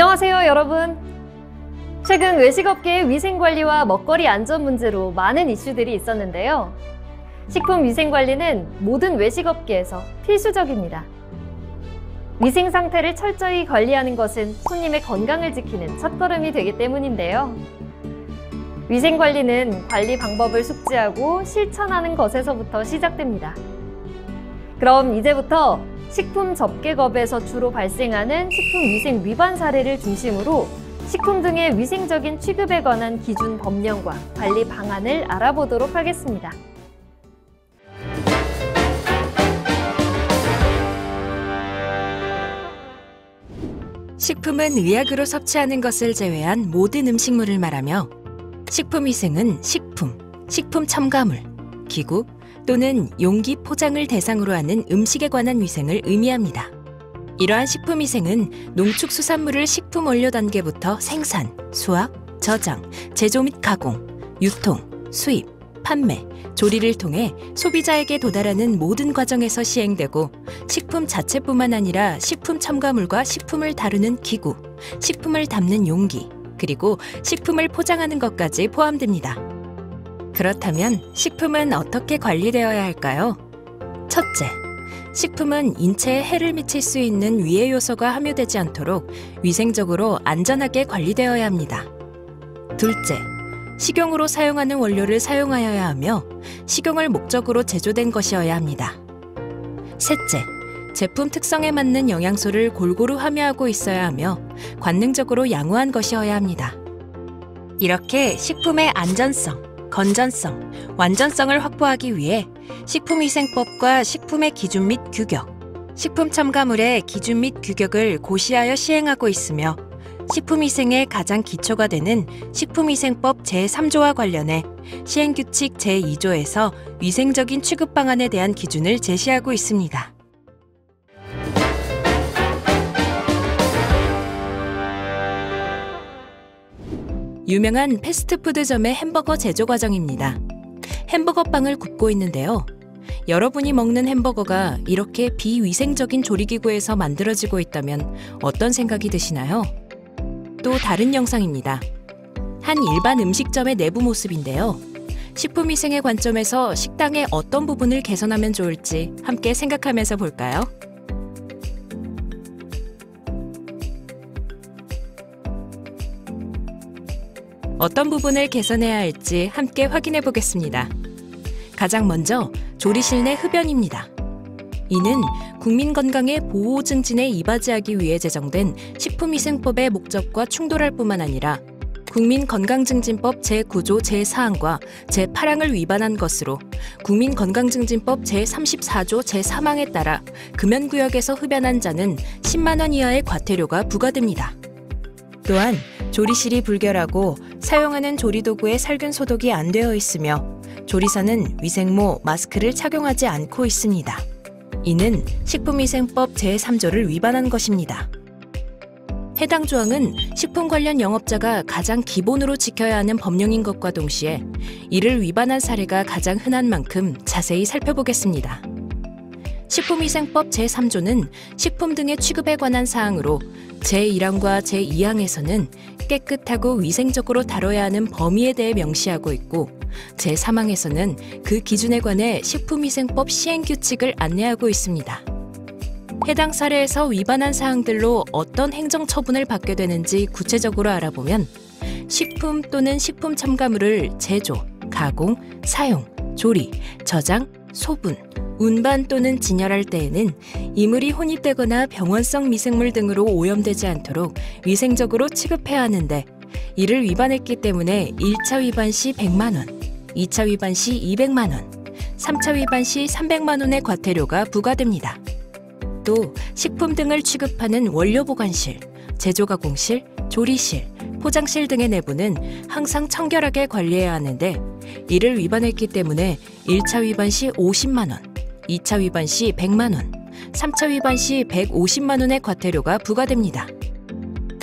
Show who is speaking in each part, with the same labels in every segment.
Speaker 1: 안녕하세요, 여러분. 최근 외식업계의 위생관리와 먹거리 안전 문제로 많은 이슈들이 있었는데요. 식품 위생관리는 모든 외식업계에서 필수적입니다. 위생 상태를 철저히 관리하는 것은 손님의 건강을 지키는 첫걸음이 되기 때문인데요. 위생관리는 관리 방법을 숙지하고 실천하는 것에서부터 시작됩니다. 그럼 이제부터 식품 접객업에서 주로 발생하는 식품 위생 위반 사례를 중심으로 식품 등의 위생적인 취급에 관한 기준 법령과 관리 방안을 알아보도록 하겠습니다.
Speaker 2: 식품은 의약으로 섭취하는 것을 제외한 모든 음식물을 말하며 식품위생은 식품, 식품 첨가물, 기구 또는 용기 포장을 대상으로 하는 음식에 관한 위생을 의미합니다. 이러한 식품위생은 농축수산물을 식품 원료 단계부터 생산, 수확, 저장, 제조 및 가공, 유통, 수입, 판매, 조리를 통해 소비자에게 도달하는 모든 과정에서 시행되고 식품 자체뿐만 아니라 식품 첨가물과 식품을 다루는 기구, 식품을 담는 용기, 그리고 식품을 포장하는 것까지 포함됩니다. 그렇다면 식품은 어떻게 관리되어야 할까요? 첫째, 식품은 인체에 해를 미칠 수 있는 위해 요소가 함유되지 않도록 위생적으로 안전하게 관리되어야 합니다. 둘째, 식용으로 사용하는 원료를 사용하여야 하며 식용을 목적으로 제조된 것이어야 합니다. 셋째, 제품 특성에 맞는 영양소를 골고루 함유하고 있어야 하며 관능적으로 양호한 것이어야 합니다. 이렇게 식품의 안전성, 건전성, 완전성을 확보하기 위해 식품위생법과 식품의 기준 및 규격, 식품 첨가물의 기준 및 규격을 고시하여 시행하고 있으며 식품위생의 가장 기초가 되는 식품위생법 제3조와 관련해 시행규칙 제2조에서 위생적인 취급 방안에 대한 기준을 제시하고 있습니다. 유명한 패스트푸드점의 햄버거 제조 과정입니다. 햄버거 빵을 굽고 있는데요. 여러분이 먹는 햄버거가 이렇게 비위생적인 조리기구에서 만들어지고 있다면 어떤 생각이 드시나요? 또 다른 영상입니다. 한 일반 음식점의 내부 모습인데요. 식품위생의 관점에서 식당의 어떤 부분을 개선하면 좋을지 함께 생각하면서 볼까요? 어떤 부분을 개선해야 할지 함께 확인해 보겠습니다. 가장 먼저 조리실 내 흡연입니다. 이는 국민 건강의 보호 증진에 이바지하기 위해 제정된 식품위생법의 목적과 충돌할 뿐만 아니라 국민건강증진법 제9조 제4항과 제8항을 위반한 것으로 국민건강증진법 제34조 제3항에 따라 금연구역에서 흡연한 자는 10만 원 이하의 과태료가 부과됩니다. 또한 조리실이 불결하고 사용하는 조리도구에 살균 소독이 안 되어 있으며 조리사는 위생모, 마스크를 착용하지 않고 있습니다. 이는 식품위생법 제3조를 위반한 것입니다. 해당 조항은 식품 관련 영업자가 가장 기본으로 지켜야 하는 법령인 것과 동시에 이를 위반한 사례가 가장 흔한 만큼 자세히 살펴보겠습니다. 식품위생법 제3조는 식품 등의 취급에 관한 사항으로 제1항과 제2항에서는 깨끗하고 위생적으로 다뤄야 하는 범위에 대해 명시하고 있고 제3항에서는 그 기준에 관해 식품위생법 시행규칙을 안내하고 있습니다. 해당 사례에서 위반한 사항들로 어떤 행정처분을 받게 되는지 구체적으로 알아보면 식품 또는 식품 첨가물을 제조, 가공, 사용, 조리, 저장, 소분, 운반 또는 진열할 때에는 이물이 혼입되거나 병원성 미생물 등으로 오염되지 않도록 위생적으로 취급해야 하는데 이를 위반했기 때문에 1차 위반 시 100만 원, 2차 위반 시 200만 원, 3차 위반 시 300만 원의 과태료가 부과됩니다. 또 식품 등을 취급하는 원료보관실, 제조가공실, 조리실, 포장실 등의 내부는 항상 청결하게 관리해야 하는데 이를 위반했기 때문에 1차 위반 시 50만 원, 2차 위반 시 100만 원, 3차 위반 시 150만 원의 과태료가 부과됩니다.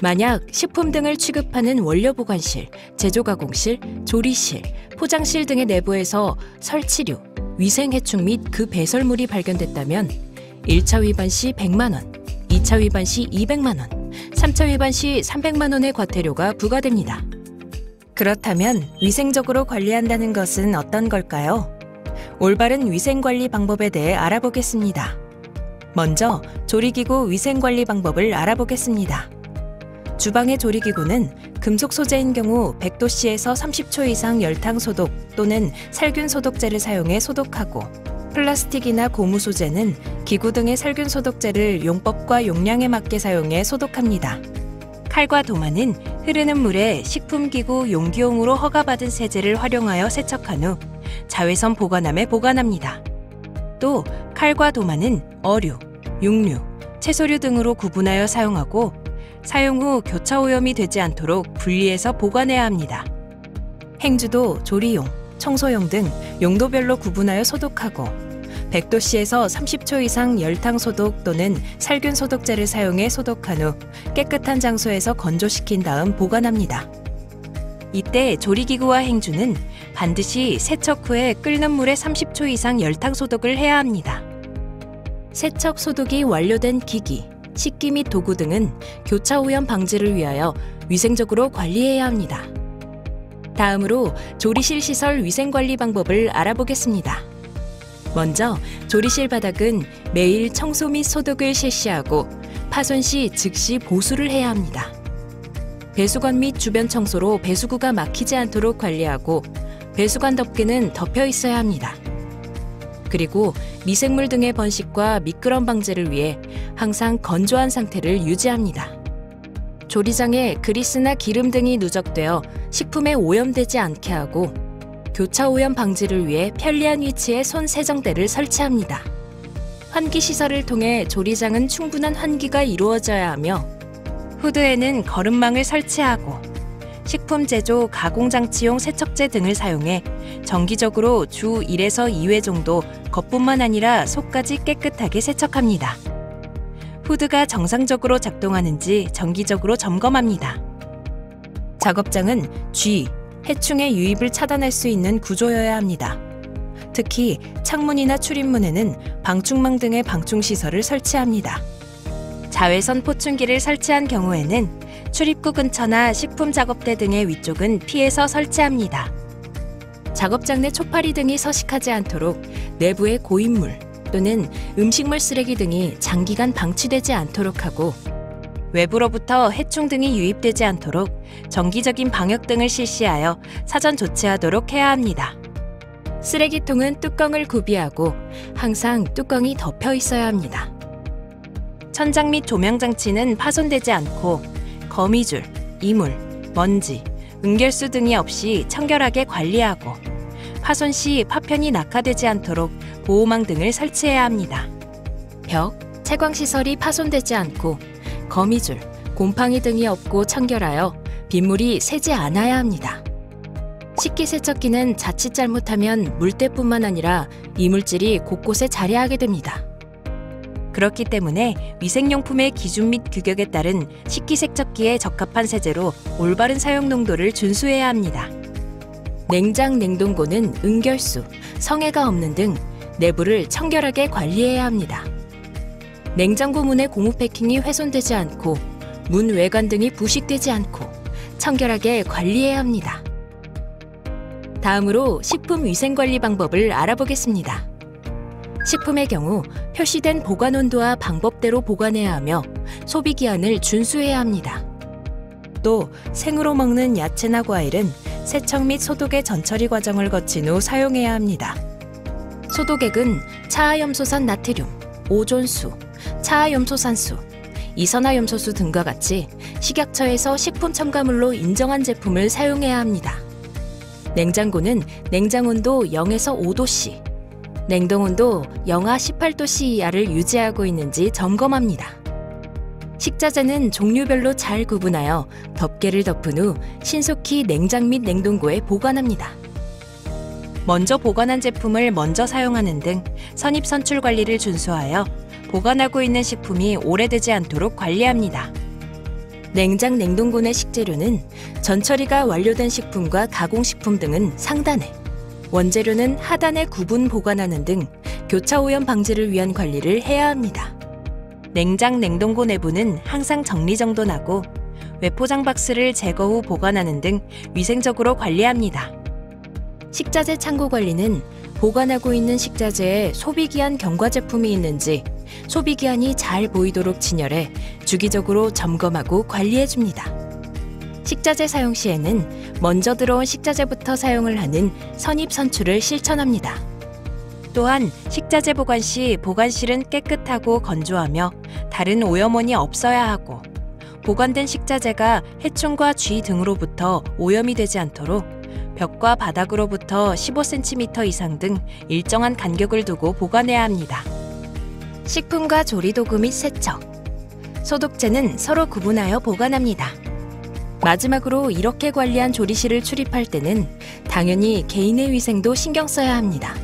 Speaker 2: 만약 식품 등을 취급하는 원료보관실, 제조가공실, 조리실, 포장실 등의 내부에서 설치류, 위생해충 및 그 배설물이 발견됐다면 1차 위반 시 100만 원, 2차 위반 시 200만 원, 3차 위반 시 300만 원의 과태료가 부과됩니다. 그렇다면 위생적으로 관리한다는 것은 어떤 걸까요? 올바른 위생관리 방법에 대해 알아보겠습니다. 먼저 조리기구 위생관리 방법을 알아보겠습니다. 주방의 조리기구는 금속 소재인 경우 100도씨에서 30초 이상 열탕 소독 또는 살균 소독제를 사용해 소독하고, 플라스틱이나 고무 소재는 기구 등의 살균 소독제를 용법과 용량에 맞게 사용해 소독합니다. 칼과 도마는 흐르는 물에 식품기구 용기용으로 허가받은 세제를 활용하여 세척한 후 자외선 보관함에 보관합니다. 또 칼과 도마는 어류, 육류, 채소류 등으로 구분하여 사용하고 사용 후 교차오염이 되지 않도록 분리해서 보관해야 합니다. 행주도 조리용, 청소용 등 용도별로 구분하여 소독하고 100도씨에서 30초 이상 열탕 소독 또는 살균 소독제를 사용해 소독한 후 깨끗한 장소에서 건조시킨 다음 보관합니다. 이때 조리기구와 행주는 반드시 세척 후에 끓는 물에 30초 이상 열탕 소독을 해야 합니다. 세척 소독이 완료된 기기, 식기 및 도구 등은 교차 오염 방지를 위하여 위생적으로 관리해야 합니다. 다음으로 조리실 시설 위생관리 방법을 알아보겠습니다. 먼저 조리실 바닥은 매일 청소 및 소독을 실시하고 파손 시 즉시 보수를 해야 합니다. 배수관 및 주변 청소로 배수구가 막히지 않도록 관리하고 배수관 덮개는 덮여 있어야 합니다. 그리고 미생물 등의 번식과 미끄럼 방지를 위해 항상 건조한 상태를 유지합니다. 조리장에 그리스나 기름 등이 누적되어 식품에 오염되지 않게 하고 교차 오염 방지를 위해 편리한 위치에 손 세정대를 설치합니다. 환기 시설을 통해 조리장은 충분한 환기가 이루어져야 하며 후드에는 거름망을 설치하고 식품 제조, 가공장치용 세척제 등을 사용해 정기적으로 주 1에서 2회 정도 겉뿐만 아니라 속까지 깨끗하게 세척합니다. 후드가 정상적으로 작동하는지 정기적으로 점검합니다. 작업장은 쥐, 해충의 유입을 차단할 수 있는 구조여야 합니다. 특히 창문이나 출입문에는 방충망 등의 방충시설을 설치합니다. 자외선 포충기를 설치한 경우에는 출입구 근처나 식품 작업대 등의 위쪽은 피해서 설치합니다. 작업장 내 초파리 등이 서식하지 않도록 내부에 고인물 또는 음식물 쓰레기 등이 장기간 방치되지 않도록 하고 외부로부터 해충 등이 유입되지 않도록 정기적인 방역 등을 실시하여 사전 조치하도록 해야 합니다. 쓰레기통은 뚜껑을 구비하고 항상 뚜껑이 덮여 있어야 합니다. 천장 및 조명 장치는 파손되지 않고 거미줄, 이물, 먼지, 응결수 등이 없이 청결하게 관리하고 파손 시 파편이 낙하되지 않도록 보호망 등을 설치해야 합니다. 벽, 채광시설이 파손되지 않고 거미줄, 곰팡이 등이 없고 청결하여 빗물이 새지 않아야 합니다. 식기세척기는 자칫 잘못하면 물때뿐만 아니라 이물질이 곳곳에 자리하게 됩니다. 그렇기 때문에 위생용품의 기준 및 규격에 따른 식기세척기에 적합한 세제로 올바른 사용 농도를 준수해야 합니다. 냉장, 냉동고는 응결수, 성해가 없는 등 내부를 청결하게 관리해야 합니다. 냉장고 문의 고무 패킹이 훼손되지 않고 문 외관 등이 부식되지 않고 청결하게 관리해야 합니다. 다음으로 식품 위생관리 방법을 알아보겠습니다. 식품의 경우 표시된 보관 온도와 방법대로 보관해야 하며 소비기한을 준수해야 합니다. 또 생으로 먹는 야채나 과일은 세척 및 소독의 전처리 과정을 거친 후 사용해야 합니다. 소독액은 차하염소산 나트륨, 오존수, 차하염소산수, 이산화염소수 등과 같이 식약처에서 식품 첨가물로 인정한 제품을 사용해야 합니다. 냉장고는 냉장온도 0에서 5도씨, 냉동온도 영하 18도씨 이하를 유지하고 있는지 점검합니다. 식자재는 종류별로 잘 구분하여 덮개를 덮은 후 신속히 냉장 및 냉동고에 보관합니다. 먼저 보관한 제품을 먼저 사용하는 등 선입선출 관리를 준수하여 보관하고 있는 식품이 오래되지 않도록 관리합니다. 냉장 냉동고 내 식재료는 전처리가 완료된 식품과 가공식품 등은 상단에, 원재료는 하단에 구분 보관하는 등 교차 오염 방지를 위한 관리를 해야 합니다. 냉장 냉동고 내부는 항상 정리정돈하고 외포장 박스를 제거 후 보관하는 등 위생적으로 관리합니다. 식자재 창고 관리는 보관하고 있는 식자재에 소비기한 경과 제품이 있는지 소비기한이 잘 보이도록 진열해 주기적으로 점검하고 관리해줍니다. 식자재 사용 시에는 먼저 들어온 식자재부터 사용을 하는 선입선출을 실천합니다. 또한 식자재 보관 시 보관실은 깨끗하고 건조하며 다른 오염원이 없어야 하고 보관된 식자재가 해충과 쥐 등으로부터 오염이 되지 않도록 벽과 바닥으로부터 15cm 이상 등 일정한 간격을 두고 보관해야 합니다. 식품과 조리도구 및 세척, 소독제는 서로 구분하여 보관합니다. 마지막으로 이렇게 관리한 조리실을 출입할 때는 당연히 개인의 위생도 신경 써야 합니다.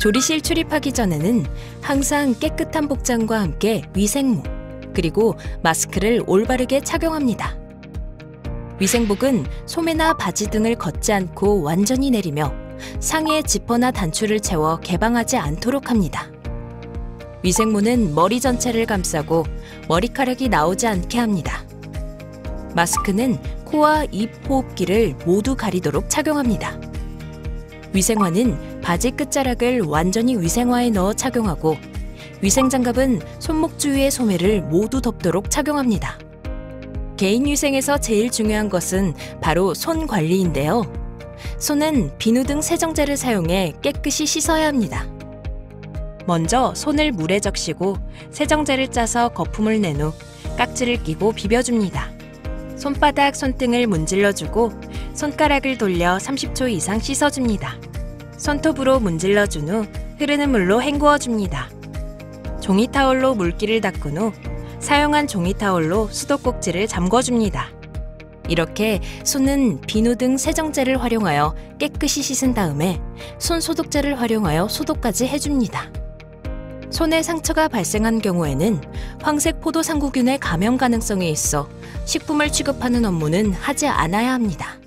Speaker 2: 조리실 출입하기 전에는 항상 깨끗한 복장과 함께 위생모, 그리고 마스크를 올바르게 착용합니다. 위생복은 소매나 바지 등을 걷지 않고 완전히 내리며 상의에 지퍼나 단추를 채워 개방하지 않도록 합니다. 위생모는 머리 전체를 감싸고 머리카락이 나오지 않게 합니다. 마스크는 코와 입 호흡기를 모두 가리도록 착용합니다. 위생화는 바지 끝자락을 완전히 위생화에 넣어 착용하고 위생장갑은 손목 주위의 소매를 모두 덮도록 착용합니다. 개인 위생에서 제일 중요한 것은 바로 손 관리인데요. 손은 비누 등 세정제를 사용해 깨끗이 씻어야 합니다. 먼저 손을 물에 적시고 세정제를 짜서 거품을 낸 후 깍지를 끼고 비벼줍니다. 손바닥, 손등을 문질러주고 손가락을 돌려 30초 이상 씻어줍니다. 손톱으로 문질러준 후 흐르는 물로 헹구어줍니다. 종이타올로 물기를 닦은 후 사용한 종이타올로 수도꼭지를 잠궈줍니다. 이렇게 손은 비누 등 세정제를 활용하여 깨끗이 씻은 다음에 손 소독제를 활용하여 소독까지 해줍니다. 손에 상처가 발생한 경우에는 황색 포도상구균의 감염 가능성이 있어 식품을 취급하는 업무는 하지 않아야 합니다.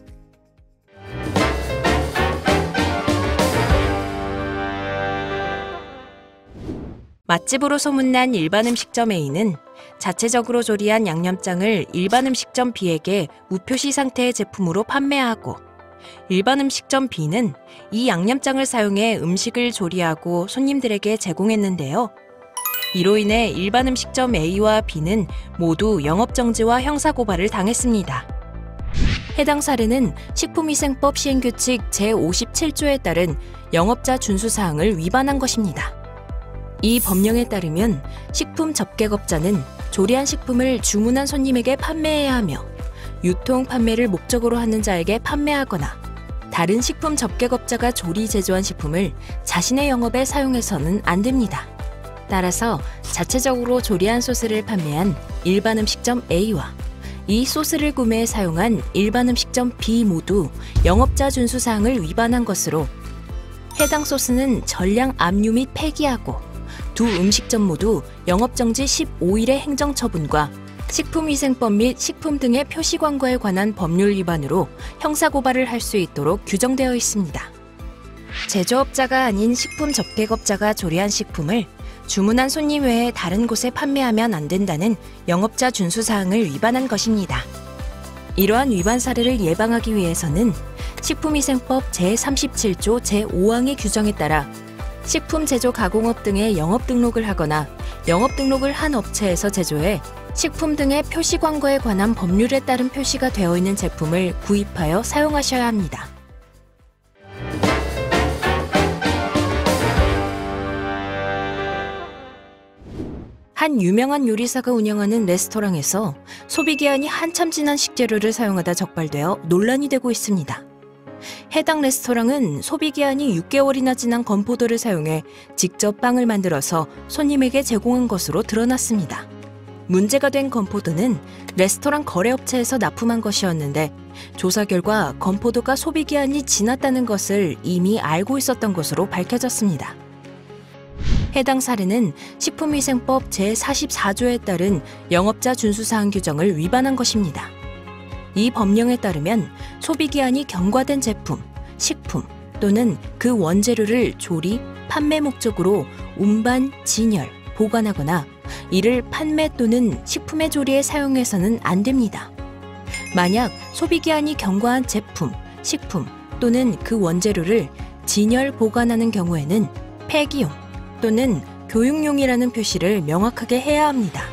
Speaker 2: 맛집으로 소문난 일반 음식점 A는 자체적으로 조리한 양념장을 일반 음식점 B에게 무표시 상태의 제품으로 판매하고 일반 음식점 B는 이 양념장을 사용해 음식을 조리하고 손님들에게 제공했는데요. 이로 인해 일반 음식점 A와 B는 모두 영업정지와 형사고발을 당했습니다. 해당 사례는 식품위생법 시행규칙 제57조에 따른 영업자 준수사항을 위반한 것입니다. 이 법령에 따르면 식품 접객업자는 조리한 식품을 주문한 손님에게 판매해야 하며 유통, 판매를 목적으로 하는 자에게 판매하거나 다른 식품 접객업자가 조리, 제조한 식품을 자신의 영업에 사용해서는 안 됩니다. 따라서 자체적으로 조리한 소스를 판매한 일반 음식점 A와 이 소스를 구매해 사용한 일반 음식점 B 모두 영업자 준수사항을 위반한 것으로 해당 소스는 전량 압류 및 폐기하고 두 음식점 모두 영업정지 15일의 행정처분과 식품위생법 및 식품 등의 표시 광고에 관한 법률 위반으로 형사고발을 할 수 있도록 규정되어 있습니다. 제조업자가 아닌 식품 접객업자가 조리한 식품을 주문한 손님 외에 다른 곳에 판매하면 안 된다는 영업자 준수사항을 위반한 것입니다. 이러한 위반 사례를 예방하기 위해서는 식품위생법 제37조 제5항의 규정에 따라 식품 제조 가공업 등의 영업 등록을 하거나 영업 등록을 한 업체에서 제조해 식품 등의 표시 광고에 관한 법률에 따른 표시가 되어 있는 제품을 구입하여 사용하셔야 합니다. 한 유명한 요리사가 운영하는 레스토랑에서 소비기한이 한참 지난 식재료를 사용하다 적발되어 논란이 되고 있습니다. 해당 레스토랑은 소비기한이 6개월이나 지난 건포도를 사용해 직접 빵을 만들어서 손님에게 제공한 것으로 드러났습니다. 문제가 된 건포도는 레스토랑 거래업체에서 납품한 것이었는데 조사 결과 건포도가 소비기한이 지났다는 것을 이미 알고 있었던 것으로 밝혀졌습니다. 해당 사례는 식품위생법 제44조에 따른 영업자 준수사항 규정을 위반한 것입니다. 이 법령에 따르면 소비기한이 경과된 제품, 식품 또는 그 원재료를 조리, 판매 목적으로 운반, 진열, 보관하거나 이를 판매 또는 식품의 조리에 사용해서는 안 됩니다. 만약 소비기한이 경과한 제품, 식품 또는 그 원재료를 진열 보관하는 경우에는 폐기용 또는 교육용이라는 표시를 명확하게 해야 합니다.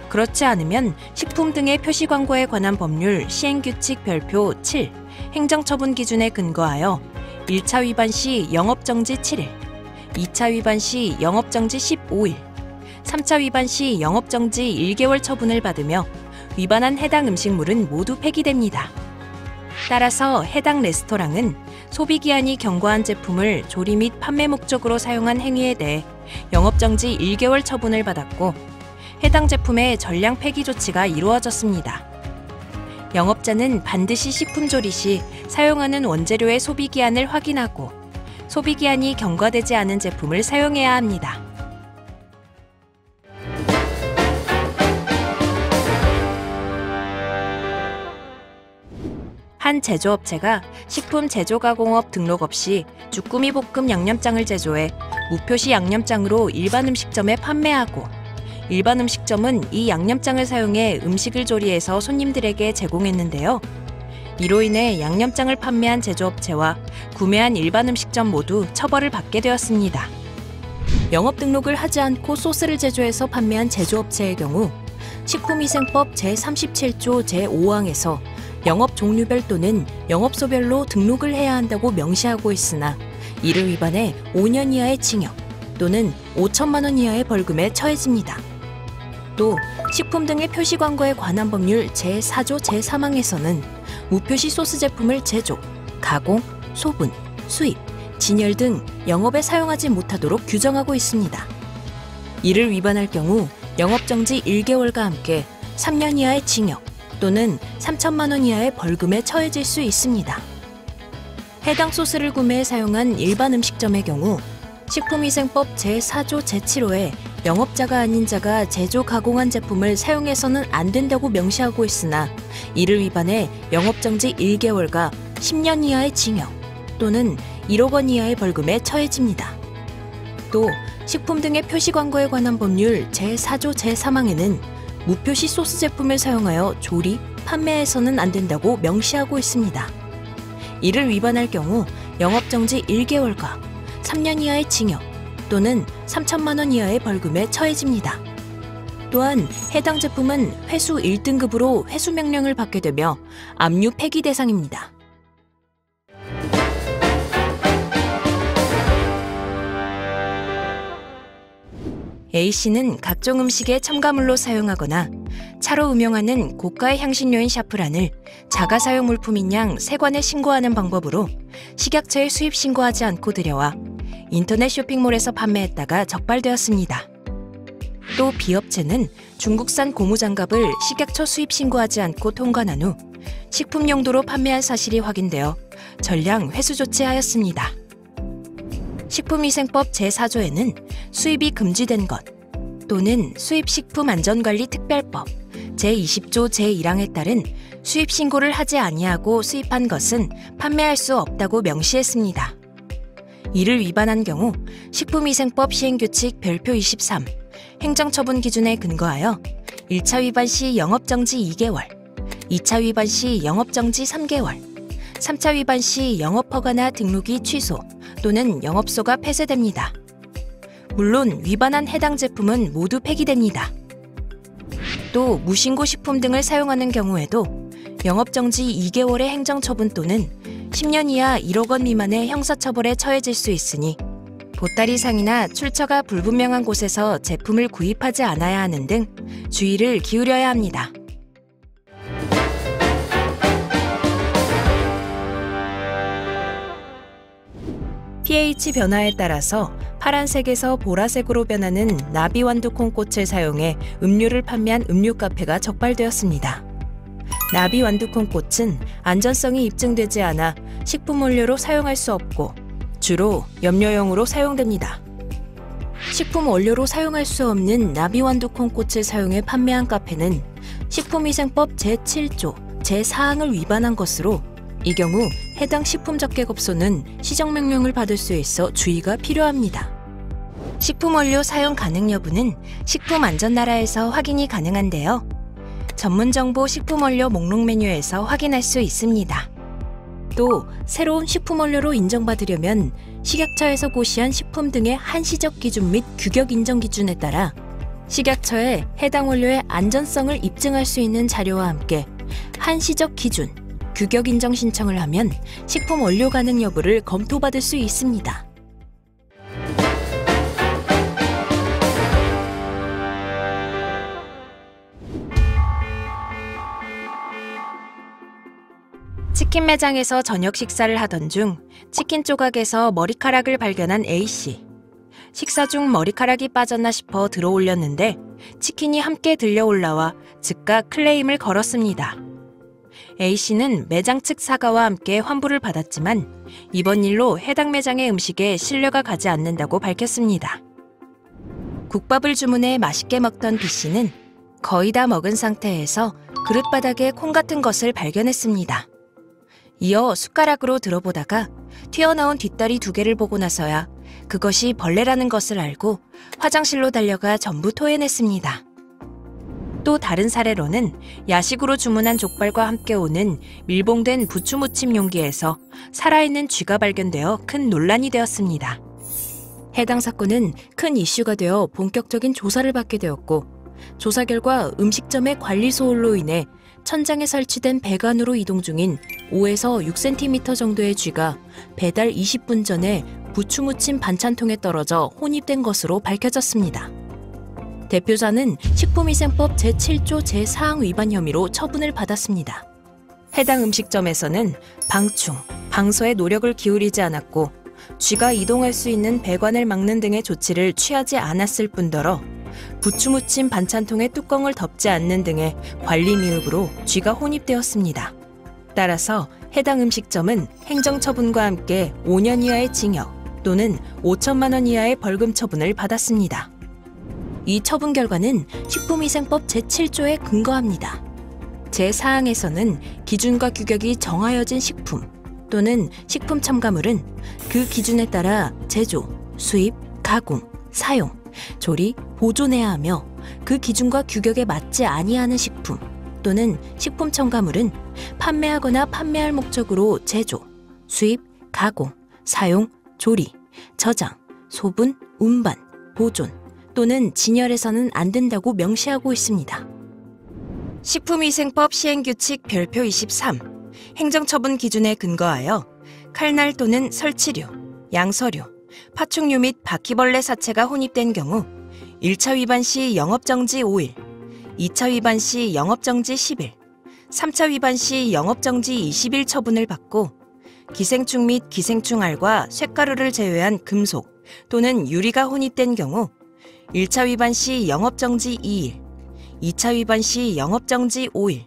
Speaker 2: 그렇지 않으면 식품 등의 표시 광고에 관한 법률 시행규칙 별표 7 행정처분 기준에 근거하여 1차 위반 시 영업정지 7일, 2차 위반 시 영업정지 15일, 3차 위반 시 영업정지 1개월 처분을 받으며 위반한 해당 음식물은 모두 폐기됩니다. 따라서 해당 레스토랑은 소비기한이 경과한 제품을 조리 및 판매 목적으로 사용한 행위에 대해 영업정지 1개월 처분을 받았고 해당 제품의 전량 폐기 조치가 이루어졌습니다. 영업자는 반드시 식품 조리 시 사용하는 원재료의 소비기한을 확인하고 소비기한이 경과되지 않은 제품을 사용해야 합니다. 한 제조업체가 식품 제조가공업 등록 없이 주꾸미 볶음 양념장을 제조해 무표시 양념장으로 일반 음식점에 판매하고 일반 음식점은 이 양념장을 사용해 음식을 조리해서 손님들에게 제공했는데요. 이로 인해 양념장을 판매한 제조업체와 구매한 일반 음식점 모두 처벌을 받게 되었습니다. 영업 등록을 하지 않고 소스를 제조해서 판매한 제조업체의 경우 식품위생법 제37조 제5항에서 영업 종류별 또는 영업소별로 등록을 해야 한다고 명시하고 있으나 이를 위반해 5년 이하의 징역 또는 5천만 원 이하의 벌금에 처해집니다. 또 식품 등의 표시 광고에 관한 법률 제4조 제3항에서는 무표시 소스 제품을 제조, 가공, 소분, 수입, 진열 등 영업에 사용하지 못하도록 규정하고 있습니다. 이를 위반할 경우 영업정지 1개월과 함께 3년 이하의 징역 또는 3천만 원 이하의 벌금에 처해질 수 있습니다. 해당 소스를 구매해 사용한 일반 음식점의 경우 식품위생법 제4조 제7호에 영업자가 아닌 자가 제조 가공한 제품을 사용해서는 안 된다고 명시하고 있으나 이를 위반해 영업정지 1개월과 10년 이하의 징역 또는 1억 원 이하의 벌금에 처해집니다. 또 식품 등의 표시 광고에 관한 법률 제4조 제3항에는 무표시 소스 제품을 사용하여 조리, 판매해서는 안 된다고 명시하고 있습니다. 이를 위반할 경우 영업정지 1개월과 3년 이하의 징역 또는 3천만 원 이하의 벌금에 처해집니다. 또한 해당 제품은 회수 1등급으로 회수 명령을 받게 되며 압류 폐기 대상입니다. A씨는 각종 음식에 첨가물로 사용하거나 차로 음용하는 고가의 향신료인 샤프란을 자가 사용 물품인 양 세관에 신고하는 방법으로 식약처에 수입 신고하지 않고 들여와 인터넷 쇼핑몰에서 판매했다가 적발되었습니다. 또 B업체는 중국산 고무장갑을 식약처 수입 신고하지 않고 통관한 후 식품 용도로 판매한 사실이 확인되어 전량 회수 조치하였습니다. 식품위생법 제4조에는 수입이 금지된 것 또는 수입식품안전관리특별법 제20조 제1항에 따른 수입 신고를 하지 아니하고 수입한 것은 판매할 수 없다고 명시했습니다. 이를 위반한 경우 식품위생법 시행규칙 별표 23 행정처분 기준에 근거하여 1차 위반 시 영업정지 2개월, 2차 위반 시 영업정지 3개월, 3차 위반 시 영업허가나 등록이 취소 또는 영업소가 폐쇄됩니다. 물론 위반한 해당 제품은 모두 폐기됩니다. 또 무신고 식품 등을 사용하는 경우에도 영업정지 2개월의 행정처분 또는 10년 이하 1억 원 미만의 형사처벌에 처해질 수 있으니 보따리상이나 출처가 불분명한 곳에서 제품을 구입하지 않아야 하는 등 주의를 기울여야 합니다. pH 변화에 따라서 파란색에서 보라색으로 변하는 나비완두콩꽃을 사용해 음료를 판매한 음료 카페가 적발되었습니다. 나비완두콩꽃은 안전성이 입증되지 않아 식품 원료로 사용할 수 없고 주로 염료용으로 사용됩니다. 식품 원료로 사용할 수 없는 나비완두콩꽃을 사용해 판매한 카페는 식품위생법 제7조 제4항을 위반한 것으로 이 경우 해당 식품적객업소는 시정명령을 받을 수 있어 주의가 필요합니다. 식품 원료 사용 가능 여부는 식품안전나라에서 확인이 가능한데요. 전문정보 식품 원료 목록 메뉴에서 확인할 수 있습니다. 또 새로운 식품 원료로 인정받으려면 식약처에서 고시한 식품 등의 한시적 기준 및 규격 인정 기준에 따라 식약처에 해당 원료의 안전성을 입증할 수 있는 자료와 함께 한시적 기준, 규격 인정 신청을 하면 식품 원료 가능 여부를 검토받을 수 있습니다. 치킨 매장에서 저녁 식사를 하던 중 치킨 조각에서 머리카락을 발견한 A씨. 식사 중 머리카락이 빠졌나 싶어 들어 올렸는데 치킨이 함께 들려 올라와 즉각 클레임을 걸었습니다. A씨는 매장 측 사과와 함께 환불을 받았지만 이번 일로 해당 매장의 음식에 신뢰가 가지 않는다고 밝혔습니다. 국밥을 주문해 맛있게 먹던 B씨는 거의 다 먹은 상태에서 그릇바닥에 콩 같은 것을 발견했습니다. 이어 숟가락으로 들어보다가 튀어나온 뒷다리 2개를 보고 나서야 그것이 벌레라는 것을 알고 화장실로 달려가 전부 토해냈습니다. 또 다른 사례로는 야식으로 주문한 족발과 함께 오는 밀봉된 부추무침 용기에서 살아있는 쥐가 발견되어 큰 논란이 되었습니다. 해당 사건은 큰 이슈가 되어 본격적인 조사를 받게 되었고 조사 결과 음식점의 관리 소홀로 인해 천장에 설치된 배관으로 이동 중인 5에서 6cm 정도의 쥐가 배달 20분 전에 부추무침 반찬통에 떨어져 혼입된 것으로 밝혀졌습니다. 대표자는 식품위생법 제7조 제4항 위반 혐의로 처분을 받았습니다. 해당 음식점에서는 방충, 방서에 노력을 기울이지 않았고 쥐가 이동할 수 있는 배관을 막는 등의 조치를 취하지 않았을 뿐더러 부추무침 반찬통의 뚜껑을 덮지 않는 등의 관리 미흡으로 쥐가 혼입되었습니다. 따라서 해당 음식점은 행정처분과 함께 5년 이하의 징역 또는 5천만 원 이하의 벌금 처분을 받았습니다. 이 처분 결과는 식품위생법 제7조에 근거합니다. 제4항에서는 기준과 규격이 정하여진 식품 또는 식품 첨가물은 그 기준에 따라 제조, 수입, 가공, 사용, 조리, 보존해야 하며 그 기준과 규격에 맞지 아니하는 식품 또는 식품 첨가물은 판매하거나 판매할 목적으로 제조, 수입, 가공, 사용, 조리, 저장, 소분, 운반, 보존 또는 진열해서는 안 된다고 명시하고 있습니다. 식품위생법 시행규칙 별표 23 행정처분 기준에 근거하여 칼날 또는 설치류, 양서류, 파충류 및 바퀴벌레 사체가 혼입된 경우 1차 위반 시 영업정지 5일, 2차 위반 시 영업정지 10일, 3차 위반 시 영업정지 20일 처분을 받고 기생충 및 기생충알과 쇳가루를 제외한 금속 또는 유리가 혼입된 경우 1차 위반 시 영업정지 2일, 2차 위반 시 영업정지 5일,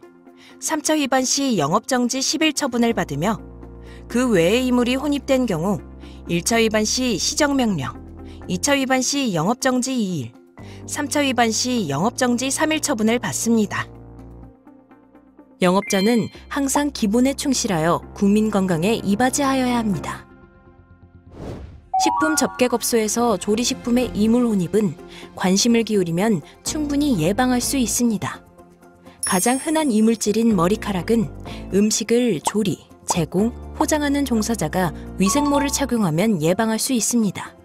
Speaker 2: 3차 위반 시 영업정지 10일 처분을 받으며 그 외의 이물이 혼입된 경우 1차 위반 시 시정명령, 2차 위반 시 영업정지 2일, 3차 위반 시 영업정지 3일 처분을 받습니다. 영업자는 항상 기본에 충실하여 국민 건강에 이바지하여야 합니다. 식품 접객업소에서 조리식품의 이물 혼입은 관심을 기울이면 충분히 예방할 수 있습니다. 가장 흔한 이물질인 머리카락은 음식을 조리, 제공, 포장하는 종사자가 위생모를 착용하면 예방할 수 있습니다.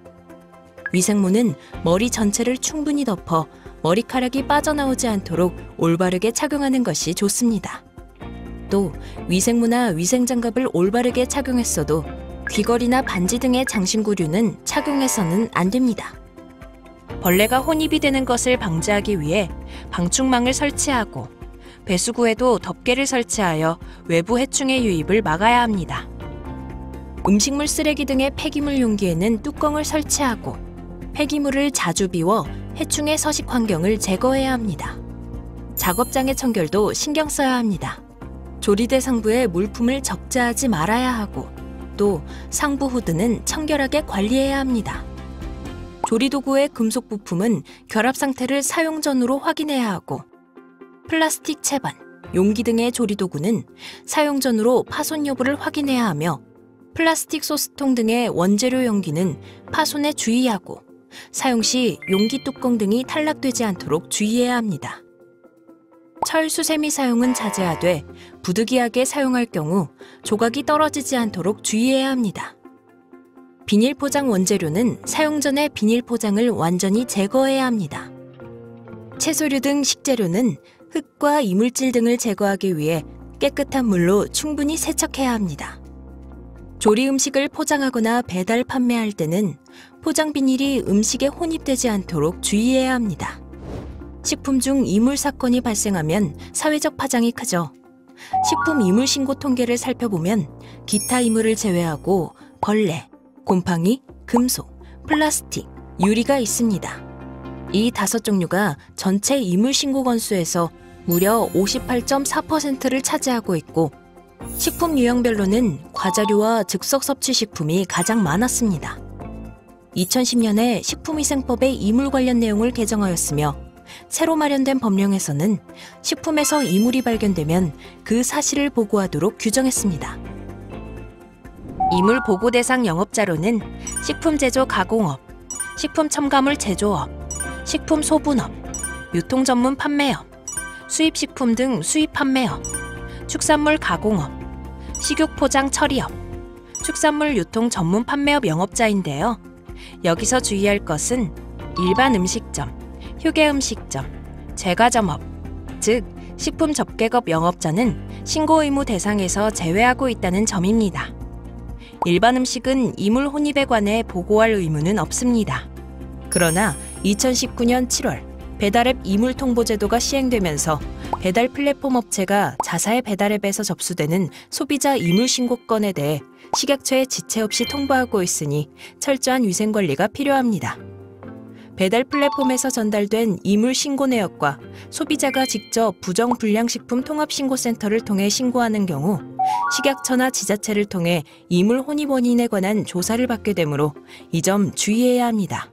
Speaker 2: 위생모는 머리 전체를 충분히 덮어 머리카락이 빠져나오지 않도록 올바르게 착용하는 것이 좋습니다. 또 위생모나 위생장갑을 올바르게 착용했어도 귀걸이나 반지 등의 장신구류는 착용해서는 안 됩니다. 벌레가 혼입이 되는 것을 방지하기 위해 방충망을 설치하고 배수구에도 덮개를 설치하여 외부 해충의 유입을 막아야 합니다. 음식물 쓰레기 등의 폐기물 용기에는 뚜껑을 설치하고 폐기물을 자주 비워 해충의 서식 환경을 제거해야 합니다. 작업장의 청결도 신경 써야 합니다. 조리대 상부에 물품을 적재하지 말아야 하고 또 상부 후드는 청결하게 관리해야 합니다. 조리도구의 금속 부품은 결합 상태를 사용 전후로 확인해야 하고 플라스틱 채반, 용기 등의 조리도구는 사용 전후로 파손 여부를 확인해야 하며 플라스틱 소스통 등의 원재료 용기는 파손에 주의하고 사용 시 용기 뚜껑 등이 탈락되지 않도록 주의해야 합니다. 철 수세미 사용은 자제하되 부득이하게 사용할 경우 조각이 떨어지지 않도록 주의해야 합니다. 비닐 포장 원재료는 사용 전에 비닐 포장을 완전히 제거해야 합니다. 채소류 등 식재료는 흙과 이물질 등을 제거하기 위해 깨끗한 물로 충분히 세척해야 합니다. 조리 음식을 포장하거나 배달 판매할 때는 포장 비닐이 음식에 혼입되지 않도록 주의해야 합니다. 식품 중 이물 사건이 발생하면 사회적 파장이 크죠. 식품 이물 신고 통계를 살펴보면 기타 이물을 제외하고 벌레, 곰팡이, 금속, 플라스틱, 유리가 있습니다. 이 5종류가 전체 이물 신고 건수에서 무려 58.4%를 차지하고 있고 식품 유형별로는 과자류와 즉석 섭취 식품이 가장 많았습니다. 2010년에 식품위생법의 이물 관련 내용을 개정하였으며 새로 마련된 법령에서는 식품에서 이물이 발견되면 그 사실을 보고하도록 규정했습니다. 이물 보고 대상 영업자로는 식품 제조 가공업, 식품 첨가물 제조업, 식품 소분업, 유통 전문 판매업, 수입식품 등 수입 판매업, 축산물 가공업, 식육 포장 처리업, 축산물 유통 전문 판매업 영업자인데요. 여기서 주의할 것은 일반 음식점, 휴게 음식점, 제과점업, 즉 식품 접객업 영업자는 신고 의무 대상에서 제외하고 있다는 점입니다. 일반 음식은 이물 혼입에 관해 보고할 의무는 없습니다. 그러나 2019년 7월 배달앱 이물 통보 제도가 시행되면서 배달 플랫폼 업체가 자사의 배달앱에서 접수되는 소비자 이물 신고 건에 대해 식약처에 지체 없이 통보하고 있으니 철저한 위생 관리가 필요합니다. 배달 플랫폼에서 전달된 이물 신고 내역과 소비자가 직접 부정불량식품 통합신고센터를 통해 신고하는 경우 식약처나 지자체를 통해 이물 혼입 원인에 관한 조사를 받게 되므로 이 점 주의해야 합니다.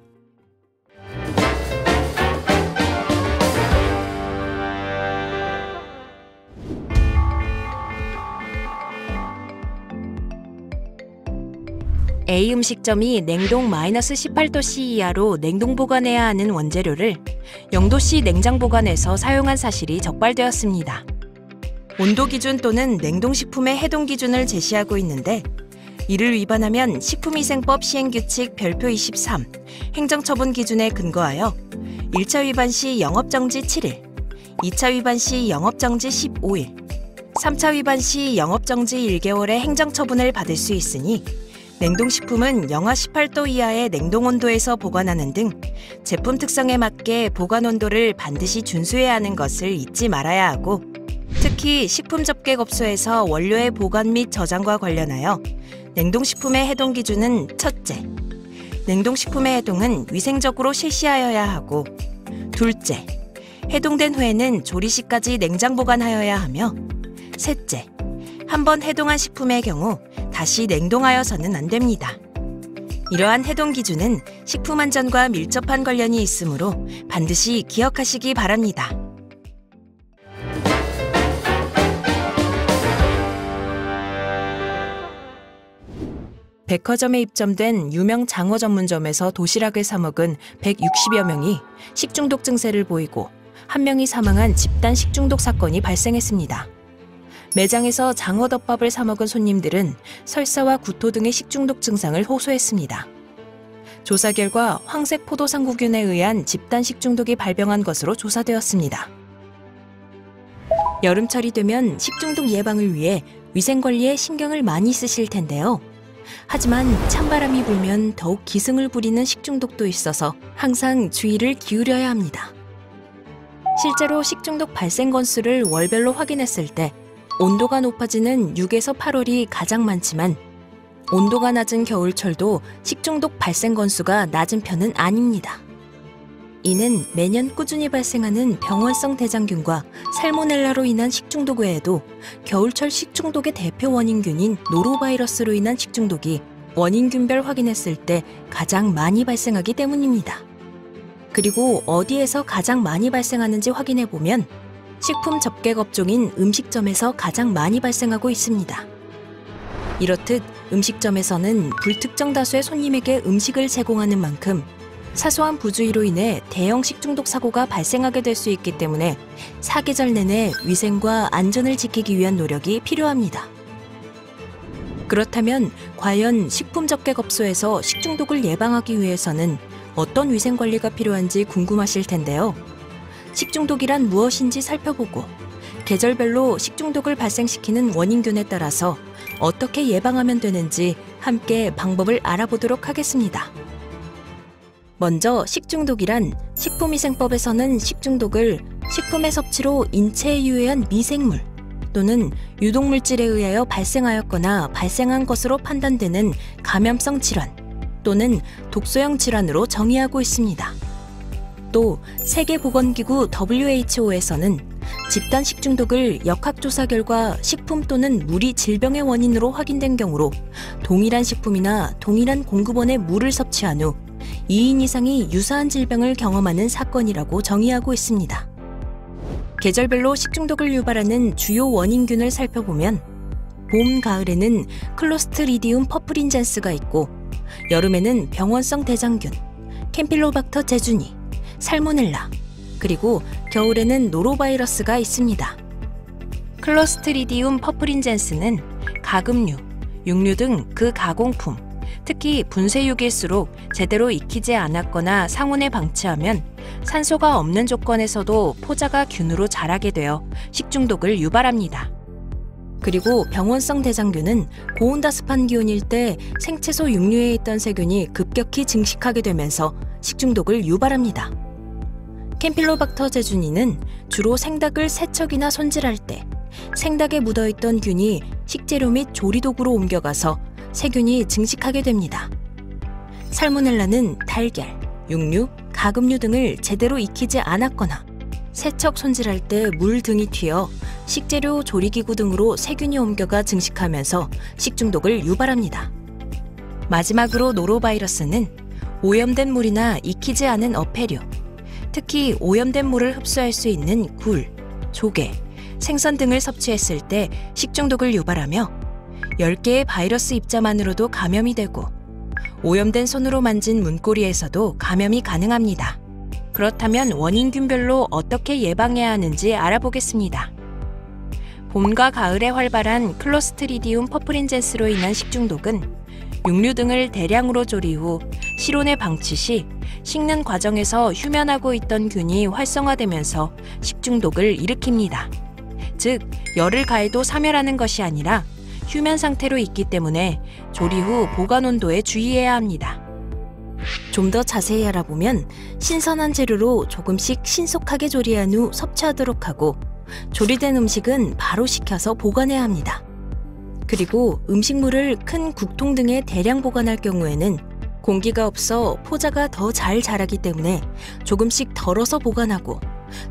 Speaker 2: A 음식점이 냉동 -18도C 이하로 냉동 보관해야 하는 원재료를 0도C 냉장 보관해서 사용한 사실이 적발되었습니다. 온도 기준 또는 냉동식품의 해동 기준을 제시하고 있는데 이를 위반하면 식품위생법 시행규칙 별표 23 행정처분 기준에 근거하여 1차 위반 시 영업정지 7일, 2차 위반 시 영업정지 15일, 3차 위반 시 영업정지 1개월의 행정처분을 받을 수 있으니 냉동식품은 영하 18도 이하의 냉동온도에서 보관하는 등 제품 특성에 맞게 보관온도를 반드시 준수해야 하는 것을 잊지 말아야 하고 특히 식품 접객업소에서 원료의 보관 및 저장과 관련하여 냉동식품의 해동 기준은 첫째, 냉동식품의 해동은 위생적으로 실시하여야 하고 둘째, 해동된 후에는 조리 시까지 냉장 보관하여야 하며 셋째, 한번 해동한 식품의 경우 다시 냉동하여서는 안 됩니다. 이러한 해동 기준은 식품 안전과 밀접한 관련이 있으므로 반드시 기억하시기 바랍니다. 백화점에 입점된 유명 장어 전문점에서 도시락을 사 먹은 160여 명이 식중독 증세를 보이고 한 명이 사망한 집단 식중독 사건이 발생했습니다. 매장에서 장어덮밥을 사 먹은 손님들은 설사와 구토 등의 식중독 증상을 호소했습니다. 조사 결과 황색 포도상구균에 의한 집단 식중독이 발병한 것으로 조사되었습니다. 여름철이 되면 식중독 예방을 위해 위생관리에 신경을 많이 쓰실 텐데요. 하지만 찬바람이 불면 더욱 기승을 부리는 식중독도 있어서 항상 주의를 기울여야 합니다. 실제로 식중독 발생 건수를 월별로 확인했을 때 온도가 높아지는 6에서 8월이 가장 많지만 온도가 낮은 겨울철도 식중독 발생 건수가 낮은 편은 아닙니다. 이는 매년 꾸준히 발생하는 병원성 대장균과 살모넬라로 인한 식중독 외에도 겨울철 식중독의 대표 원인균인 노로바이러스로 인한 식중독이 원인균별 확인했을 때 가장 많이 발생하기 때문입니다. 그리고 어디에서 가장 많이 발생하는지 확인해보면 식품 접객 업종인 음식점에서 가장 많이 발생하고 있습니다. 이렇듯 음식점에서는 불특정 다수의 손님에게 음식을 제공하는 만큼 사소한 부주의로 인해 대형 식중독 사고가 발생하게 될 수 있기 때문에 사계절 내내 위생과 안전을 지키기 위한 노력이 필요합니다. 그렇다면 과연 식품적개급소에서 식중독을 예방하기 위해서는 어떤 위생관리가 필요한지 궁금하실 텐데요. 식중독이란 무엇인지 살펴보고 계절별로 식중독을 발생시키는 원인균에 따라서 어떻게 예방하면 되는지 함께 방법을 알아보도록 하겠습니다. 먼저 식중독이란 식품위생법에서는 식중독을 식품의 섭취로 인체에 유해한 미생물 또는 유독물질에 의하여 발생하였거나 발생한 것으로 판단되는 감염성 질환 또는 독소형 질환으로 정의하고 있습니다. 또 세계보건기구 WHO에서는 집단 식중독을 역학조사 결과 식품 또는 물이 질병의 원인으로 확인된 경우로 동일한 식품이나 동일한 공급원의 물을 섭취한 후 2인 이상이 유사한 질병을 경험하는 사건이라고 정의하고 있습니다. 계절별로 식중독을 유발하는 주요 원인균을 살펴보면 봄, 가을에는 클로스트리디움 퍼프린젠스가 있고 여름에는 병원성 대장균, 캠필로박터 제주니, 살모넬라, 그리고 겨울에는 노로바이러스가 있습니다. 클로스트리디움 퍼프린젠스는 가금류, 육류 등 그 가공품, 특히 분쇄육일수록 제대로 익히지 않았거나 상온에 방치하면 산소가 없는 조건에서도 포자가 균으로 자라게 되어 식중독을 유발합니다. 그리고 병원성 대장균은 고온다습한 기온일 때 생채소 육류에 있던 세균이 급격히 증식하게 되면서 식중독을 유발합니다. 캠필로박터 제주니는 주로 생닭을 세척이나 손질할 때 생닭에 묻어있던 균이 식재료 및 조리도구로 옮겨가서 세균이 증식하게 됩니다. 살모넬라는 달걀, 육류, 가금류 등을 제대로 익히지 않았거나 세척 손질할 때 물 등이 튀어 식재료 조리기구 등으로 세균이 옮겨가 증식하면서 식중독을 유발합니다. 마지막으로 노로바이러스는 오염된 물이나 익히지 않은 어패류, 특히 오염된 물을 흡수할 수 있는 굴, 조개, 생선 등을 섭취했을 때 식중독을 유발하며 10개의 바이러스 입자만으로도 감염이 되고 오염된 손으로 만진 문고리에서도 감염이 가능합니다. 그렇다면 원인균별로 어떻게 예방해야 하는지 알아보겠습니다. 봄과 가을에 활발한 클로스트리디움 퍼프린젠스로 인한 식중독은 육류 등을 대량으로 조리 후 실온에 방치 시 식는 과정에서 휴면하고 있던 균이 활성화되면서 식중독을 일으킵니다. 즉, 열을 가해도 사멸하는 것이 아니라 휴면 상태로 있기 때문에 조리 후 보관 온도에 주의해야 합니다. 좀 더 자세히 알아보면 신선한 재료로 조금씩 신속하게 조리한 후 섭취하도록 하고 조리된 음식은 바로 식혀서 보관해야 합니다. 그리고 음식물을 큰 국통 등에 대량 보관할 경우에는 공기가 없어 포자가 더 잘 자라기 때문에 조금씩 덜어서 보관하고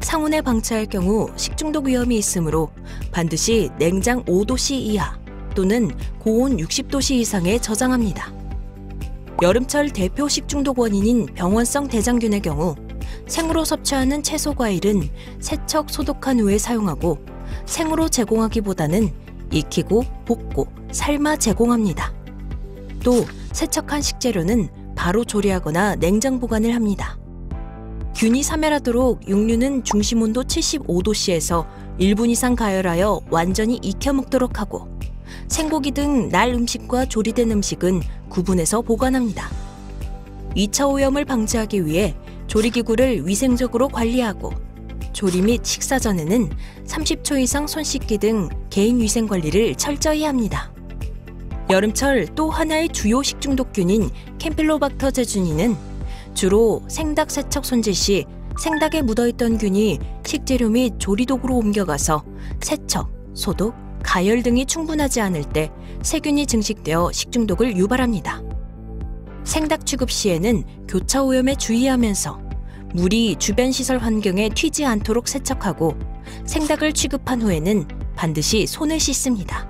Speaker 2: 상온에 방치할 경우 식중독 위험이 있으므로 반드시 냉장 5도씨 이하 또는 고온 60도씨 이상에 저장합니다. 여름철 대표 식중독 원인인 병원성 대장균의 경우 생으로 섭취하는 채소 과일은 세척 소독한 후에 사용하고 생으로 제공하기보다는 익히고 볶고 삶아 제공합니다. 또 세척한 식재료는 바로 조리하거나 냉장 보관을 합니다. 균이 사멸하도록 육류는 중심 온도 75도씨에서 1분 이상 가열하여 완전히 익혀 먹도록 하고 생고기 등 날 음식과 조리된 음식은 구분해서 보관합니다. 2차 오염을 방지하기 위해 조리기구를 위생적으로 관리하고 조리 및 식사 전에는 30초 이상 손 씻기 등 개인 위생 관리를 철저히 합니다. 여름철 또 하나의 주요 식중독균인 캠필로박터 제주니는 주로 생닭 세척 손질 시 생닭에 묻어있던 균이 식재료 및 조리도구로 옮겨가서 세척, 소독, 가열 등이 충분하지 않을 때 세균이 증식되어 식중독을 유발합니다. 생닭 취급 시에는 교차 오염에 주의하면서 물이 주변 시설 환경에 튀지 않도록 세척하고 생닭을 취급한 후에는 반드시 손을 씻습니다.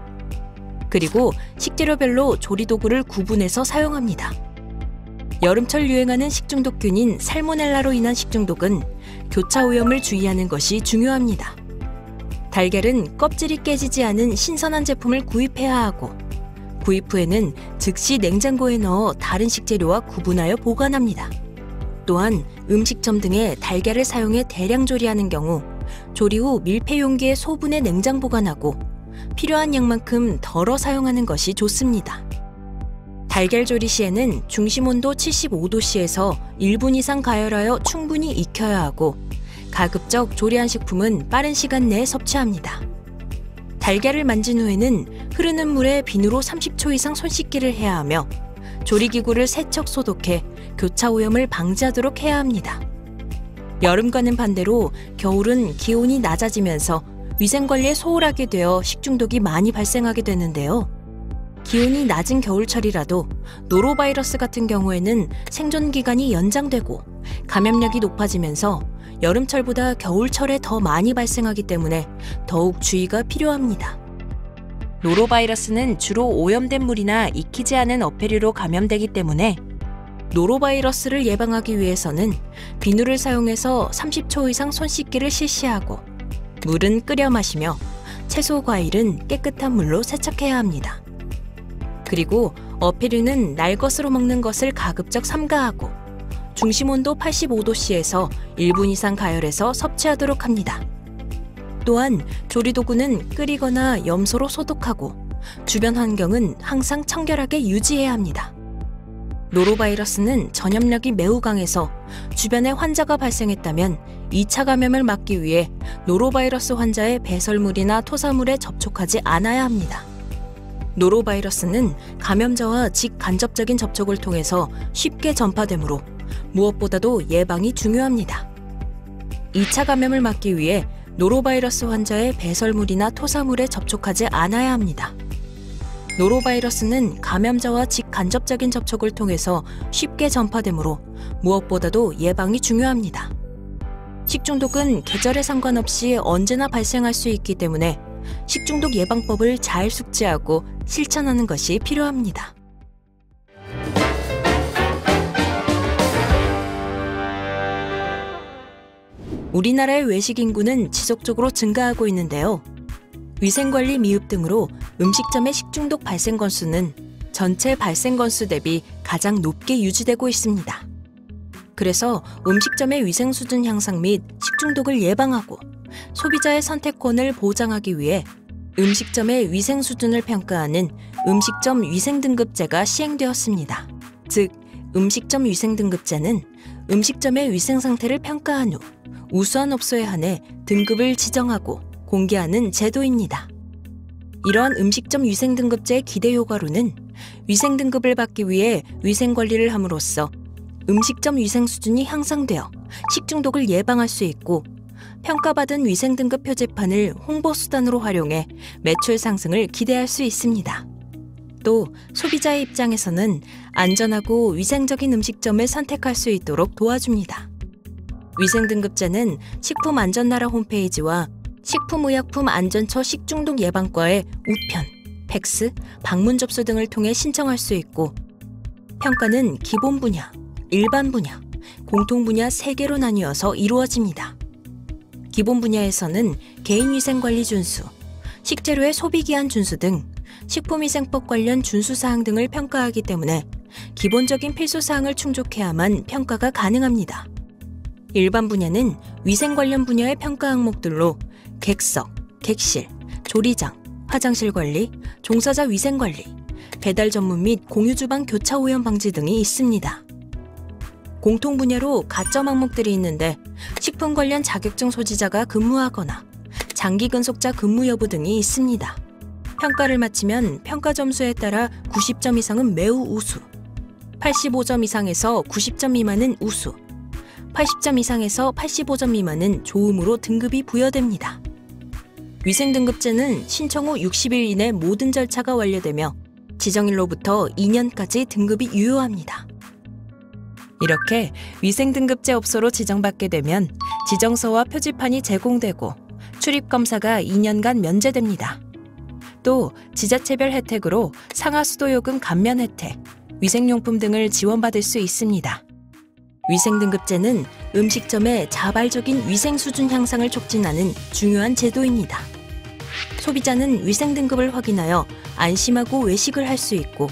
Speaker 2: 그리고 식재료별로 조리도구를 구분해서 사용합니다. 여름철 유행하는 식중독균인 살모넬라로 인한 식중독은 교차 오염을 주의하는 것이 중요합니다. 달걀은 껍질이 깨지지 않은 신선한 제품을 구입해야 하고 구입 후에는 즉시 냉장고에 넣어 다른 식재료와 구분하여 보관합니다. 또한 음식점 등에 달걀을 사용해 대량 조리하는 경우 조리 후 밀폐 용기에 소분해 냉장 보관하고 필요한 양만큼 덜어 사용하는 것이 좋습니다. 달걀 조리 시에는 중심 온도 75도씨에서 1분 이상 가열하여 충분히 익혀야 하고 가급적 조리한 식품은 빠른 시간 내에 섭취합니다. 달걀을 만진 후에는 흐르는 물에 비누로 30초 이상 손 씻기를 해야 하며 조리기구를 세척 소독해 교차 오염을 방지하도록 해야 합니다. 여름과는 반대로 겨울은 기온이 낮아지면서 위생관리에 소홀하게 되어 식중독이 많이 발생하게 되는데요. 기온이 낮은 겨울철이라도 노로바이러스 같은 경우에는 생존 기간이 연장되고 감염력이 높아지면서 여름철보다 겨울철에 더 많이 발생하기 때문에 더욱 주의가 필요합니다. 노로바이러스는 주로 오염된 물이나 익히지 않은 어패류로 감염되기 때문에 노로바이러스를 예방하기 위해서는 비누를 사용해서 30초 이상 손 씻기를 실시하고 물은 끓여 마시며 채소, 과일은 깨끗한 물로 세척해야 합니다. 그리고 어패류는 날 것으로 먹는 것을 가급적 삼가하고 중심 온도 85도씨에서 1분 이상 가열해서 섭취하도록 합니다. 또한 조리도구는 끓이거나 염소로 소독하고 주변 환경은 항상 청결하게 유지해야 합니다. 노로바이러스는 전염력이 매우 강해서 주변에 환자가 발생했다면 2차 감염을 막기 위해 노로바이러스 환자의 배설물이나 토사물에 접촉하지 않아야 합니다. 노로바이러스는 감염자와 직간접적인 접촉을 통해서 쉽게 전파되므로 무엇보다도 예방이 중요합니다. 2차 감염을 막기 위해 노로바이러스 환자의 배설물이나 토사물에 접촉하지 않아야 합니다. 노로바이러스는 감염자와 직간접적인 접촉을 통해서 쉽게 전파되므로 무엇보다도 예방이 중요합니다. 식중독은 계절에 상관없이 언제나 발생할 수 있기 때문에 식중독 예방법을 잘 숙지하고 실천하는 것이 필요합니다. 우리나라의 외식 인구는 지속적으로 증가하고 있는데요. 위생관리 미흡 등으로 음식점의 식중독 발생 건수는 전체 발생 건수 대비 가장 높게 유지되고 있습니다. 그래서 음식점의 위생 수준 향상 및 식중독을 예방하고 소비자의 선택권을 보장하기 위해 음식점의 위생 수준을 평가하는 음식점 위생등급제가 시행되었습니다. 즉, 음식점 위생등급제는 음식점의 위생 상태를 평가한 후 우수한 업소에 한해 등급을 지정하고 공개하는 제도입니다. 이러한 음식점 위생등급제의 기대 효과로는 위생등급을 받기 위해 위생관리를 함으로써 음식점 위생 수준이 향상되어 식중독을 예방할 수 있고 평가받은 위생등급 표지판을 홍보수단으로 활용해 매출 상승을 기대할 수 있습니다. 또 소비자의 입장에서는 안전하고 위생적인 음식점을 선택할 수 있도록 도와줍니다. 위생등급제는 식품안전나라 홈페이지와 식품의약품안전처 식중독 예방과의 우편, 팩스, 방문 접수 등을 통해 신청할 수 있고 평가는 기본 분야, 일반 분야, 공통 분야 3개로 나뉘어서 이루어집니다. 기본 분야에서는 개인위생관리 준수, 식재료의 소비기한 준수 등 식품위생법 관련 준수사항 등을 평가하기 때문에 기본적인 필수사항을 충족해야만 평가가 가능합니다. 일반 분야는 위생 관련 분야의 평가 항목들로 객석, 객실, 조리장, 화장실 관리, 종사자 위생 관리, 배달 전문 및 공유 주방 교차 오염 방지 등이 있습니다. 공통 분야로 가점 항목들이 있는데 식품 관련 자격증 소지자가 근무하거나 장기 근속자 근무 여부 등이 있습니다. 평가를 마치면 평가 점수에 따라 90점 이상은 매우 우수, 85점 이상에서 90점 미만은 우수, 80점 이상에서 85점 미만은 좋음으로 등급이 부여됩니다. 위생등급제는 신청 후 60일 이내 모든 절차가 완료되며 지정일로부터 2년까지 등급이 유효합니다. 이렇게 위생등급제 업소로 지정받게 되면 지정서와 표지판이 제공되고 출입검사가 2년간 면제됩니다. 또 지자체별 혜택으로 상하수도요금 감면 혜택, 위생용품 등을 지원받을 수 있습니다. 위생등급제는 음식점의 자발적인 위생 수준 향상을 촉진하는 중요한 제도입니다. 소비자는 위생등급을 확인하여 안심하고 외식을 할 수 있고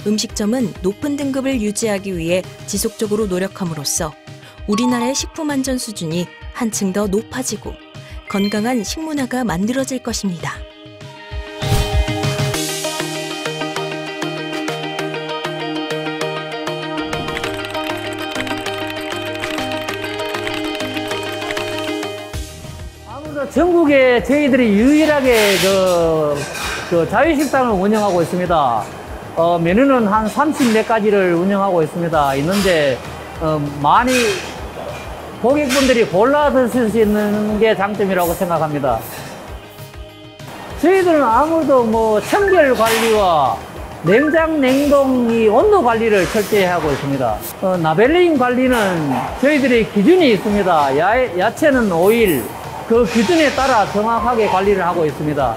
Speaker 2: 음식점은 높은 등급을 유지하기 위해 지속적으로 노력함으로써 우리나라의 식품 안전 수준이 한층 더 높아지고 건강한 식문화가 만들어질 것입니다.
Speaker 3: 전국에 저희들이 유일하게 그 자유식당을 운영하고 있습니다. 메뉴는 한 30몇 가지를 운영하고 있는데 많이 고객분들이 골라 드실 수 있는 게 장점이라고 생각합니다. 저희들은 아무래도 청결 관리와 냉장, 냉동 이 온도 관리를 철저히 하고 있습니다. 라벨링 관리는 저희들이 기준이 있습니다. 야채는 5일, 그 기준에 따라 정확하게 관리를 하고 있습니다.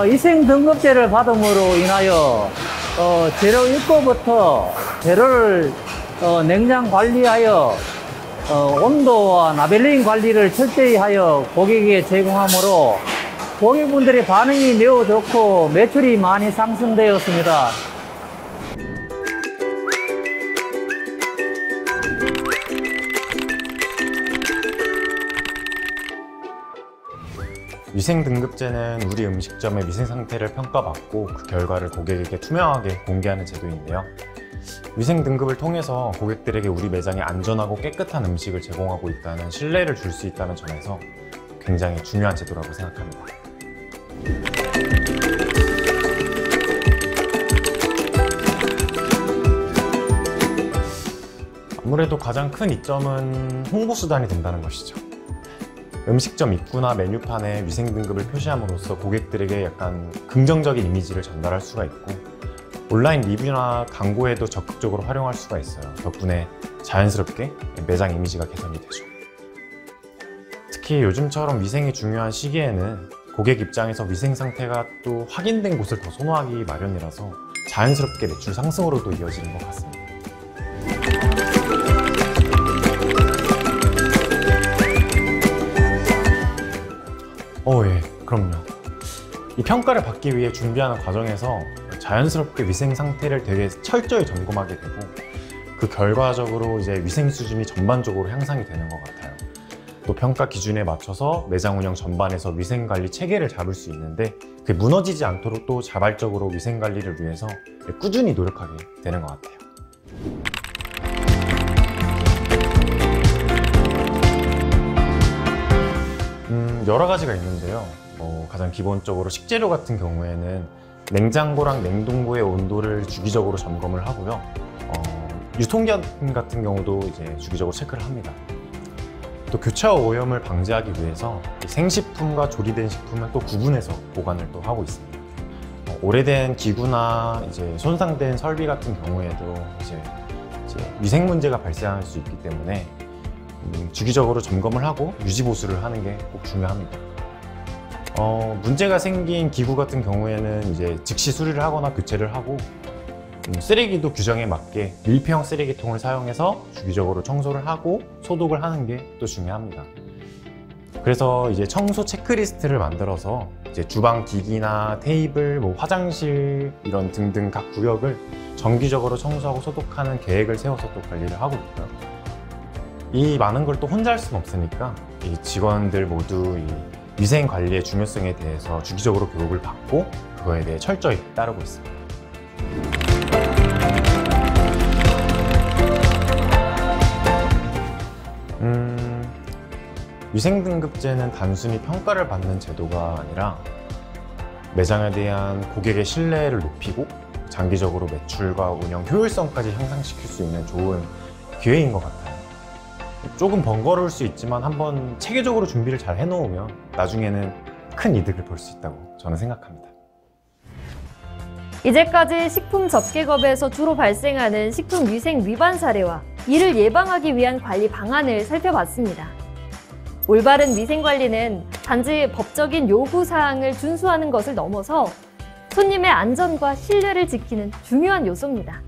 Speaker 3: 위생 등급제를 받음으로 인하여 재료 입고부터 재료를 냉장 관리하여 온도와 라벨링 관리를 철저히 하여 고객에게 제공하므로 고객분들의 반응이 매우 좋고 매출이 많이 상승되었습니다.
Speaker 4: 위생등급제는 우리 음식점의 위생 상태를 평가받고 그 결과를 고객에게 투명하게 공개하는 제도인데요. 위생등급을 통해서 고객들에게 우리 매장에 안전하고 깨끗한 음식을 제공하고 있다는 신뢰를 줄 수 있다는 점에서 굉장히 중요한 제도라고 생각합니다. 아무래도 가장 큰 이점은 홍보수단이 된다는 것이죠. 음식점 입구나 메뉴판에 위생등급을 표시함으로써 고객들에게 약간 긍정적인 이미지를 전달할 수가 있고 온라인 리뷰나 광고에도 적극적으로 활용할 수가 있어요. 덕분에 자연스럽게 매장 이미지가 개선이 되죠. 특히 요즘처럼 위생이 중요한 시기에는 고객 입장에서 위생 상태가 또 확인된 곳을 더 선호하기 마련이라서 자연스럽게 매출 상승으로도 이어지는 것 같습니다. 예, 그럼요. 이 평가를 받기 위해 준비하는 과정에서 자연스럽게 위생 상태를 되게 철저히 점검하게 되고 그 결과적으로 이제 위생 수준이 전반적으로 향상이 되는 것 같아요. 또 평가 기준에 맞춰서 매장 운영 전반에서 위생 관리 체계를 잡을 수 있는데 그게 무너지지 않도록 또 자발적으로 위생 관리를 위해서 꾸준히 노력하게 되는 것 같아요. 여러 가지가 있는데요. 가장 기본적으로 식재료 같은 경우에는 냉장고랑 냉동고의 온도를 주기적으로 점검을 하고요. 유통기한 같은 경우도 이제 주기적으로 체크를 합니다. 또 교차 오염을 방지하기 위해서 생식품과 조리된 식품을 또 구분해서 보관을 또 하고 있습니다. 오래된 기구나 이제 손상된 설비 같은 경우에도 이제 위생 문제가 발생할 수 있기 때문에 주기적으로 점검을 하고 유지 보수를 하는 게 꼭 중요합니다. 문제가 생긴 기구 같은 경우에는 이제 즉시 수리를 하거나 교체를 하고 쓰레기도 규정에 맞게 밀폐형 쓰레기통을 사용해서 주기적으로 청소를 하고 소독을 하는 게 또 중요합니다. 그래서 이제 청소 체크리스트를 만들어서 이제 주방 기기나 테이블, 화장실 이런 등등 각 구역을 정기적으로 청소하고 소독하는 계획을 세워서 또 관리를 하고 있고요. 이 많은 걸 또 혼자 할 수는 없으니까 이 직원들 모두 이 위생 관리의 중요성에 대해서 주기적으로 교육을 받고 그거에 대해 철저히 따르고 있습니다. 위생등급제는 단순히 평가를 받는 제도가 아니라 매장에 대한 고객의 신뢰를 높이고 장기적으로 매출과 운영 효율성까지 향상시킬 수 있는 좋은 기회인 것 같아요. 조금 번거로울 수 있지만 한번 체계적으로 준비를 잘 해놓으면 나중에는 큰 이득을 볼 수 있다고 저는 생각합니다.
Speaker 1: 이제까지 식품 접객업에서 주로 발생하는 식품 위생 위반 사례와 이를 예방하기 위한 관리 방안을 살펴봤습니다. 올바른 위생 관리는 단지 법적인 요구 사항을 준수하는 것을 넘어서 손님의 안전과 신뢰를 지키는 중요한 요소입니다.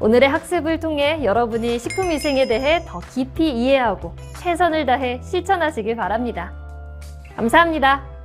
Speaker 1: 오늘의 학습을 통해 여러분이 식품위생에 대해 더 깊이 이해하고 최선을 다해 실천하시길 바랍니다. 감사합니다.